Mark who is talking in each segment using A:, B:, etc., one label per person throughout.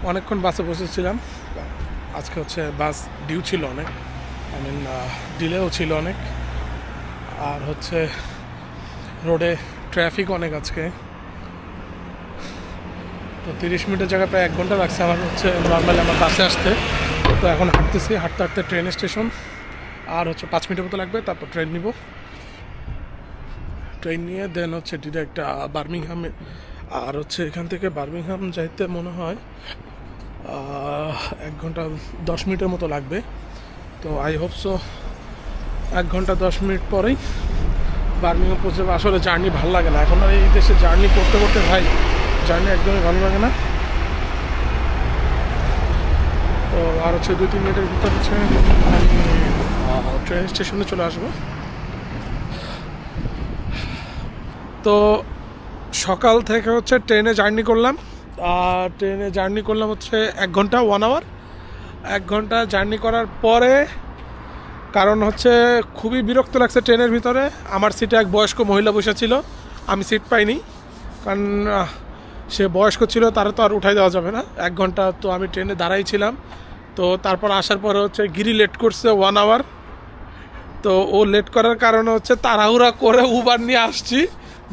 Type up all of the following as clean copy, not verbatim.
A: অনেকক্ষণ বাসে বসেছিলাম। আজকে হচ্ছে বাস ডিউ ছিল অনেক, ডিলেও ছিল অনেক, আর হচ্ছে রোডে ট্রাফিক অনেক আজকে। তো 30 মিনিটের জায়গায় প্রায় 1 ঘন্টা লাগছে আমার হচ্ছে নর্মালি আমার বাসে আসতে। তো এখন হাঁটতেছি, হাঁটতে হাঁটতে ট্রেন স্টেশন, আর হচ্ছে 5 মিনিটের মতো লাগবে, তারপর ট্রেন নিব। ট্রেন নিয়ে দেন হচ্ছে ডিরেক্ট বার্মিংহামে, আর হচ্ছে এখান থেকে বার্মিংহাম যাইতে মনে হয় 1 ঘন্টা 10 মিনিটের মতো লাগবে। তো আই হোপ সো 1 ঘন্টা 10 মিনিট পরেই বার্মিংহাম পৌঁছে যাবে। আসলে জার্নি ভালো লাগে না এখন, আর এই দেশে জার্নি করতে করতে ভাই জার্নি একদমই ভালো লাগে না। তো আর হচ্ছে 2-3 মিনিটের ভিতর হচ্ছে আমি ট্রেন স্টেশনে চলে আসবো। তো সকাল থেকে হচ্ছে ট্রেনে জার্নি করলাম, আর ট্রেনে জার্নি করলাম হচ্ছে 1 ঘন্টা 1 আওয়ার। 1 ঘন্টা জার্নি করার পরে, কারণ হচ্ছে খুবই বিরক্ত লাগছে ট্রেনের ভিতরে। আমার সিটে এক বয়স্ক মহিলা বসে ছিল, আমি সিট পাইনি, কারণ সে বয়স্ক ছিল, তারা তো আর উঠাই দেওয়া যাবে না। 1 ঘন্টা তো আমি ট্রেনে দাঁড়াই ছিলাম। তো তারপর আসার পরে হচ্ছে গিরি লেট করছে 1 আওয়ার। তো ও লেট করার কারণে হচ্ছে তাড়াহুড়া করে উবার নিয়ে আসছি।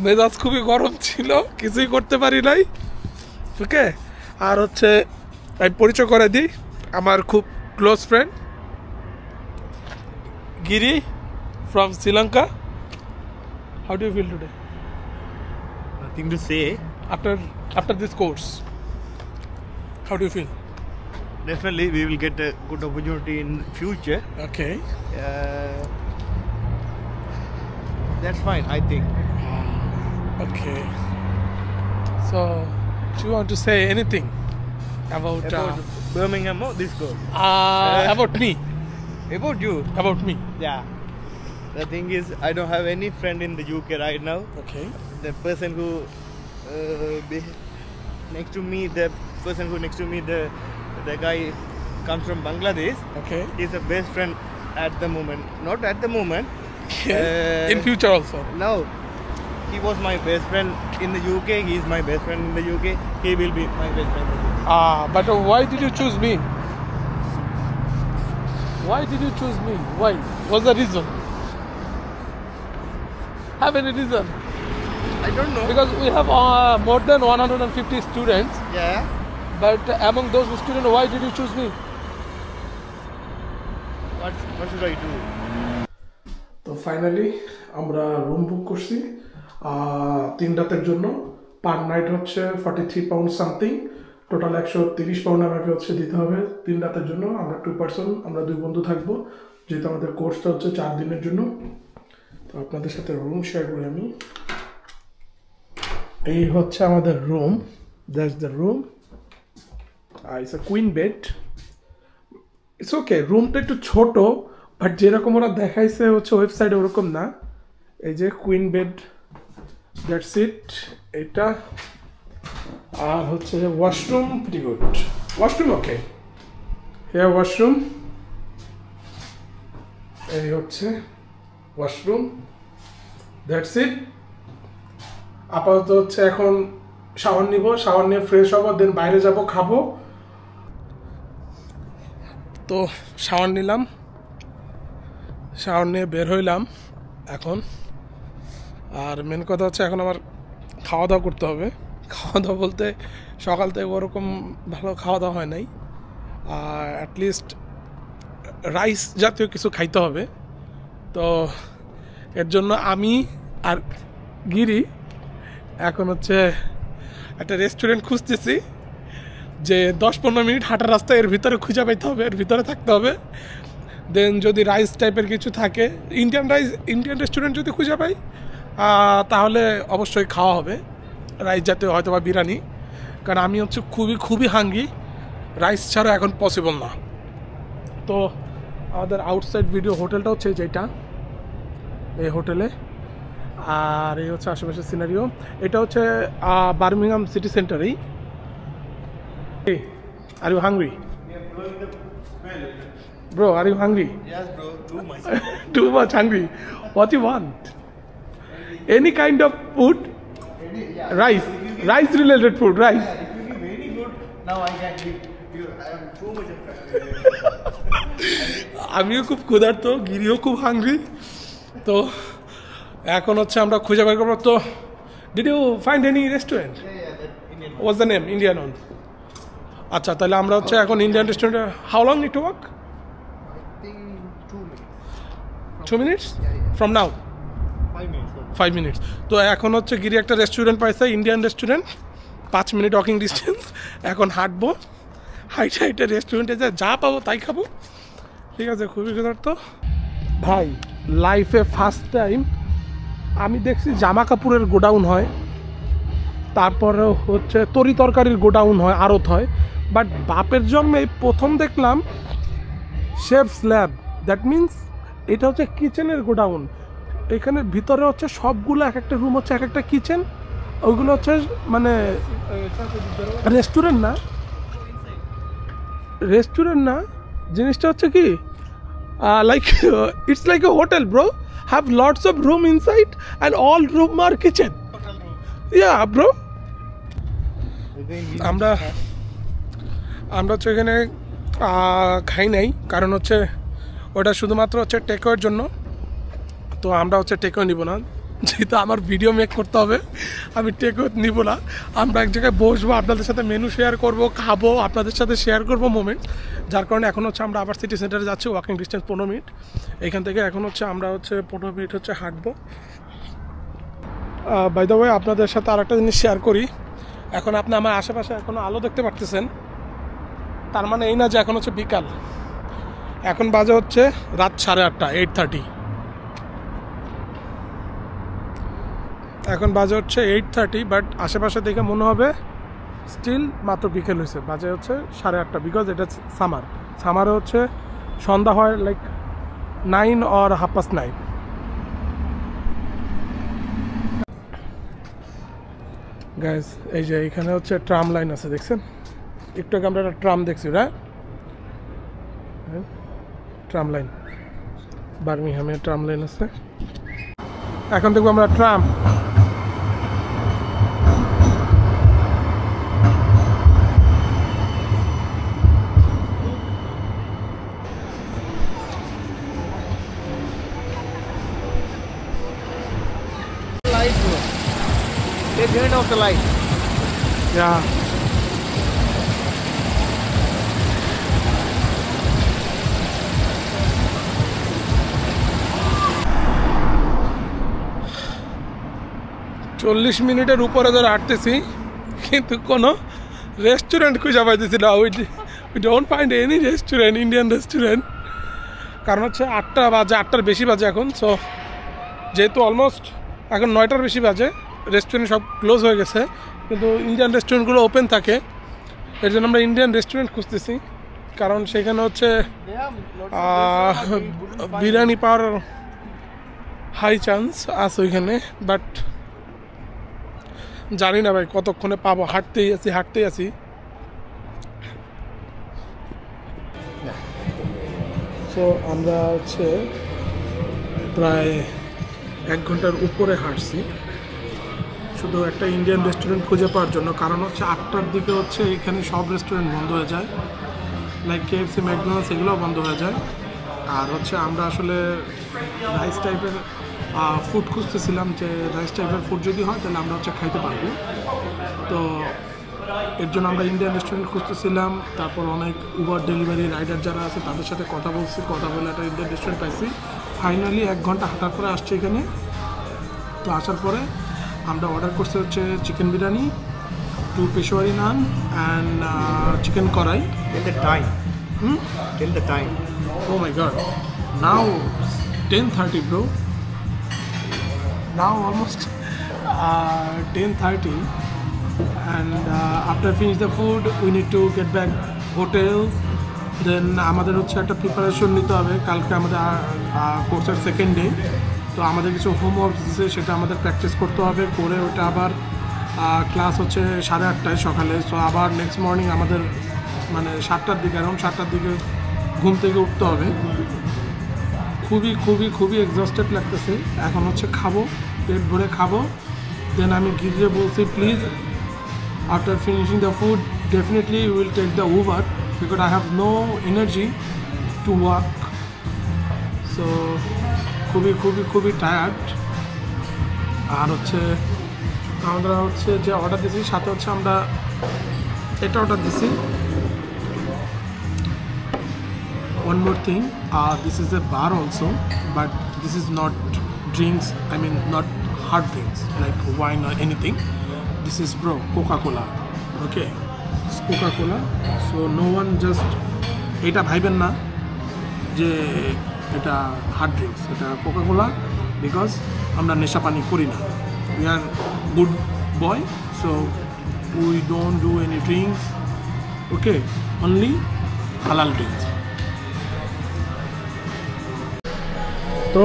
A: মেজাজ খুবই গরম ছিল, কিছুই করতে পারি নাই। ওকে, আর হচ্ছে আমি পরিচয় করে দিই, আমার খুব close friend Giri from Sri Lanka. How do you feel today?
B: Nothing to say.
A: After this course, how do you feel?
B: Definitely, we will get a good opportunity in future.
A: Okay.
B: That's fine, I think.
A: Okay. So, do you want to say anything about
B: Birmingham or this course?
A: about me?
B: About you?
A: About me?
B: Yeah. The thing is, I don't have any friend in the UK right now.
A: Okay.
B: The person who next to me, the guy comes from Bangladesh.
A: Okay.
B: He's a best friend at the moment. Not at the moment.
A: In future also.
B: No. He was my best friend in the UK. He is my best friend in the UK. He will be my best friend.
A: But why did you choose me? Why did you choose me? Why? What's the reason? Have any reason?
B: I don't know.
A: Because we have more than 150 students.
B: Yeah.
A: But among those students, why did you choose me?
B: What should I do?
A: তো finally আমরা room book করছি 3 রাতের জন্য। Per night হচ্ছে 43 pound something, total 130 pound আমাকে হচ্ছে দিতে হবে 3 রাতের জন্য। আমরা 2 পার্সন, আমরা 2 বন্ধু থাকবো, যেহেতু আমাদের কোর্সটা হচ্ছে 4 দিনের জন্য। তো আপনাদের সাথে রুম শেয়ার করি আমি। এই হচ্ছে আমাদের room, that's the room. It's a queen bed. It's okay, রুমটা একটু ছোট, বাট যেরকম ওরা দেখাইছে হচ্ছে ওয়েবসাইটে ওরকম না। এই যে কুইন বেড, দ্যাটস ইট। এটা আর হচ্ছে ওয়াশরুম, প্রিটি গুড ওয়াশরুম। ওকে, হ্যাঁ ওয়াশরুম, এই হচ্ছে ওয়াশরুম, দ্যাটস ইট। আপাতত হচ্ছে এখন শাওয়ার নিব, শাওয়ার নিয়ে ফ্রেশ হবো, দেন বাইরে যাব, খাবো। তো শাওয়ার নিলাম, শাওয়ার নিয়ে বের হইলাম এখন। আর মেন কথা হচ্ছে এখন আমার খাওয়া দাওয়া করতে হবে। খাওয়া দাওয়া বলতে সকাল থেকে ওরকম ভালো খাওয়া দাওয়া হয় নাই, আর অ্যাটলিস্ট রাইস জাতীয় কিছু খাইতে হবে। তো এর জন্য আমি আর গিরি এখন হচ্ছে একটা রেস্টুরেন্ট খুঁজতেছি, যে 10-15 মিনিট হাঁটার রাস্তা এর ভিতরে খুঁজে পাইতে হবে, এর ভিতরে থাকতে হবে। দেন যদি রাইস টাইপের কিছু থাকে, ইন্ডিয়ান রেস্টুরেন্ট যদি খুঁজে পাই তাহলে অবশ্যই খাওয়া হবে রাইস জাতীয়, হয়তো বা বিরিয়ানি। কারণ আমি হচ্ছে খুবই হাঙ্গি, রাইস ছাড়া এখন পসিবল না। তো আমাদের আউটসাইড ভিডিও হোটেলটা হচ্ছে যেটা, এই হোটেলে। আর এই হচ্ছে আশেপাশের সিনারিও। এটা হচ্ছে বার্মিংহাম সিটি সেন্টারেই। Are you hungry? Bro, are you hungry?
B: Yes, bro.
A: Too much hungry. What you want? Any kind of food?
B: Yeah.
A: Rice related food, rice.
B: If you give any Now I can eat because I am too much of fat.
A: আমিও খুব ক্ষুধার্ত, গিরিও খুব hungry. তো এখন হচ্ছে আমরা খুঁজে বের করবো। তো did you find any restaurant?
B: That Indian.
A: What's the name? Indian one. আচ্ছা, তাহলে আমরা হচ্ছে এখন ইন্ডিয়ান রেস্টুরেন্টে। How long need to walk?
B: I think 2 minutes.
A: 2 minutes
B: Yeah, yeah.
A: From now?
B: 5 minutes.
A: 5 minutes। তো এখন হচ্ছে গিরি একটা রেস্টুরেন্ট পাইছে, Indian restaurant, 5 minute walking distance. এখন হাঁটবো, হাইটে হাইটে রেস্টুরেন্টে যা পাবো তাই খাবো। ঠিক আছে, খুবই ক্ষুধার্ত ভাই। লাইফে ফার্স্ট টাইম আমি দেখছি জামা কাপড়ের গোডাউন হয়, তারপরে হচ্ছে তরি তরকারির গোডাউন হয়, আড়ত হয়, বাট বাপের জন্মে এই প্রথম দেখলাম শেফস ল্যাব। দ্যাট মিন্স এটা হচ্ছে কিচেনের গোডাউন। এখানে ভিতরে হচ্ছে সবগুলো এক একটা রুম হচ্ছে এক একটা কিচেন। ওইগুলো হচ্ছে মানে রেস্টুরেন্ট না, রেস্টুরেন্ট না, জিনিসটা হচ্ছে কি like it's like a hotel bro, have lots of room inside and all room আর কিচেন। Yeah bro. আমরা হচ্ছে এখানে খাই নাই, কারণ হচ্ছে ওটা শুধুমাত্র হচ্ছে টেকওয়ের জন্য। তো আমরা হচ্ছে টেকওয়ে নিব না, যেহেতু আমার ভিডিও মেক করতে হবে, আমি টেকওয়ে নিব না। আমরা এক জায়গায় বসবো, আপনাদের সাথে মেনু শেয়ার করব, খাবো, আপনাদের সাথে শেয়ার করব মোমেন্ট। যার কারণে এখন হচ্ছে আমরা আবার সিটি সেন্টারে যাচ্ছি, ওয়াকিং ডিস্টেন্স 15 মিনিট এখান থেকে। এখন হচ্ছে আমরা হচ্ছে 15 মিনিট হচ্ছে হাঁটবো। বাই দ্য ওয়ে, আপনাদের সাথে আর একটা জিনিস শেয়ার করি। এখন আপনি আমার আশেপাশে এখনও আলো দেখতে পারতেছেন, তার মানে এই না যে এখন হচ্ছে বিকাল। এখন বাজে হচ্ছে রাত 8:30, 8:30। এখন বাজে হচ্ছে 8:30, বাট আশেপাশে দেখে মনে হবে স্টিল মাত্র বিকেল হয়েছে। বাজে হচ্ছে 8:30, বিকজ এটা সামার। সামারে হচ্ছে সন্ধ্যা হয় লাইক 9 or 9:30। গাইজ, এই যে এখানে হচ্ছে ট্রাম লাইন আছে, দেখছেন? একটু আগে আমরা একটা ট্রাম দেখছি, রাইট? ট্রাম লাইন, বার্মিংহামে ট্রাম লাইন আছে। এখন দেখবো আমরা tram.
B: Light, bro. They turned off the light.
A: Yeah. চল্লিশ মিনিটের উপরে ধরে হাঁটতেছি, কিন্তু কোনো রেস্টুরেন্ট খুঁজে পাইতেছি না। We don't find any restaurant, Indian restaurant. কারণ হচ্ছে 8টা বাজে, 8টার বেশি বাজে এখন। সো যেহেতু অলমোস্ট এখন 9টার বেশি বাজে, রেস্টুরেন্ট সব ক্লোজ হয়ে গেছে, কিন্তু ইন্ডিয়ান রেস্টুরেন্টগুলো ওপেন থাকে। এর জন্য আমরা ইন্ডিয়ান রেস্টুরেন্ট খুঁজতেছি, কারণ সেখানে হচ্ছে বিরিয়ানি পাওয়ার হাই চান্স আছে ওইখানে। বাট জানি না ভাই কতক্ষণে পাবো, হাঁটতেই আছি। সো আমরা হচ্ছে প্রায় 1 ঘন্টার উপরে হাঁটছি শুধু একটা ইন্ডিয়ান রেস্টুরেন্ট খুঁজে পাওয়ার জন্য। কারণ হচ্ছে 8টার দিকে হচ্ছে এখানে সব রেস্টুরেন্ট বন্ধ হয়ে যায়, লাইক KFC, ম্যাকডোনাল্ডস এগুলোও বন্ধ হয়ে যায়। আর হচ্ছে আমরা আসলে রাইস টাইপের ফুড খুঁজতেছিলাম, যে রাইস টাইপের ফুড যদি হয় তাহলে আমরা হচ্ছে খাইতে পারবো। তো এর জন্য আমরা ইন্ডিয়ান রেস্টুরেন্ট খুঁজতেছিলাম। তারপর অনেক উবার ডেলিভারি রাইডার যারা আছে তাদের সাথে কথা বলে একটা ইন্ডিয়ান রেস্টুরেন্ট পাইছি। ফাইনালি 1 ঘন্টা হাঁটার পরে আসছে এখানে। তো আসার পরে আমরা অর্ডার করছি হচ্ছে chicken biryani, 2 Peshawari naan and chicken kadai.
B: Till the time. Till the time.
A: Oh my god. Now 10:30 bro. Now almost 10:30 and after finish the food we need to get back hotels. Then আমাদের হচ্ছে একটা প্রিপারেশন নিতে হবে, কালকে আমাদের কোর্সের সেকেন্ড ডে। তো আমাদের কিছু হোমওয়ার্ক দিচ্ছে, সেটা আমাদের প্র্যাকটিস করতে হবে, করে ওটা আবার ক্লাস হচ্ছে 8:30 সকালে। সো আবার নেক্সট মর্নিং আমাদের মানে 7টার দিকে, অ্যারাউন্ড 7টার দিকে ঘুম থেকে উঠতে হবে। খুবই খুবই খুবই এক্সস্টেড লাগতেছে। এখন হচ্ছে খাবো, পেট ভরে খাবো। দেন আমি গিরিয়ে বলছি please after finishing the food definitely will take the Uber because I have no energy to walk. So খুবই টায়ার্ড। আর হচ্ছে আমরা হচ্ছে যে অর্ডার দিয়েছি সাথে হচ্ছে আমরা এটা অর্ডার দিছি। One more thing, this is a bar also, but this is not drinks, I mean not hard drinks like wine or anything. This is Coca-Cola, okay, it's Coca-Cola. So no one just এটা ভাইবেন না যে এটা hard drinks, এটা Coca-Cola, because আমরা নেশা পানি করি না, we are good boy, so we don't do any drinks, okay, only halal drinks. তো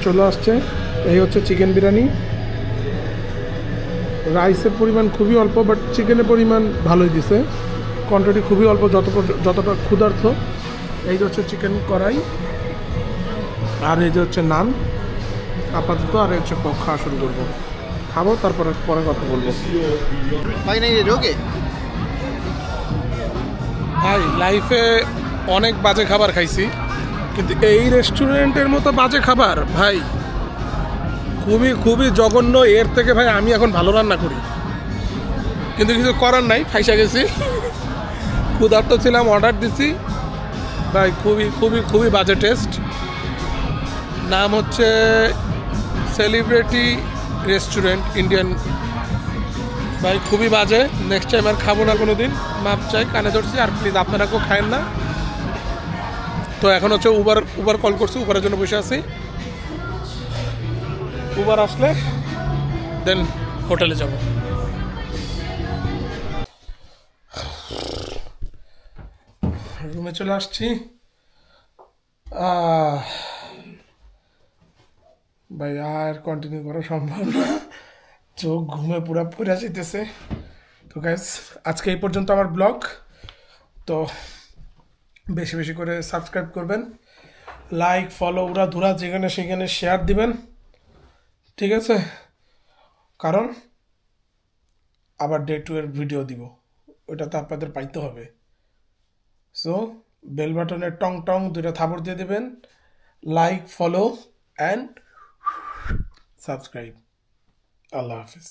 A: চলে আসছে, এই হচ্ছে চিকেন বিরিয়ানি। রাইসের পরিমাণ খুবই অল্প, বাট চিকেনের পরিমাণ ভালোই দিছে, কোয়ান্টিটি খুবই অল্প, যতটা ক্ষুধার্থ। এই যে হচ্ছে চিকেন কড়াই, আর এই যে হচ্ছে নান আপাতত, আর এই হচ্ছে খাওয়া শুরু করবো, খাবো তারপরে পরে কথা বলবো। ভাই লাইফে অনেক বাজে খাবার খাইছি, কিন্তু এই রেস্টুরেন্টের মতো বাজে খাবার ভাই খুবই জঘন্য। এর থেকে ভাই আমি এখন ভালো রান্না করি, কিন্তু কিছু করার নাই, ফাইসা গেছি। ক্ষুধার্ত ছিলাম, অর্ডার দিছি ভাই, খুবই বাজে টেস্ট। নাম হচ্ছে সেলিব্রিটি রেস্টুরেন্ট ইন্ডিয়ান, ভাই খুবই বাজে। নেক্সট টাইম আর খাবো না কোনো দিন, মাপ চাই, কানে ধরছি। আর প্লিজ আপনারা কেউ খায়েন না। তো এখন হচ্ছে উবার কল করছি, উবারের জন্য বসে আছি। উবার আসলে দেন হোটেলে যাব। রুমে চলে আসছি। ভাই আর কন্টিনিউ করা সম্ভব না, চোখ ঘুমে পুরো পড়ে যেতেছে। তো গাইস আজকে এই পর্যন্ত আমার ব্লগ। তো বেশি করে সাবস্ক্রাইব করবেন, লাইক ফলো উড়াধুরা যেখানে সেখানে শেয়ার দিবেন, ঠিক আছে? কারণ আবার ডে 2 এর ভিডিও দিব, ওটা তো আপনাদের পাইতে হবে। সো বেল বাটনের টং টং দুইটা থাপড় দিয়ে দেবেন, like follow and subscribe. Allah Hafiz.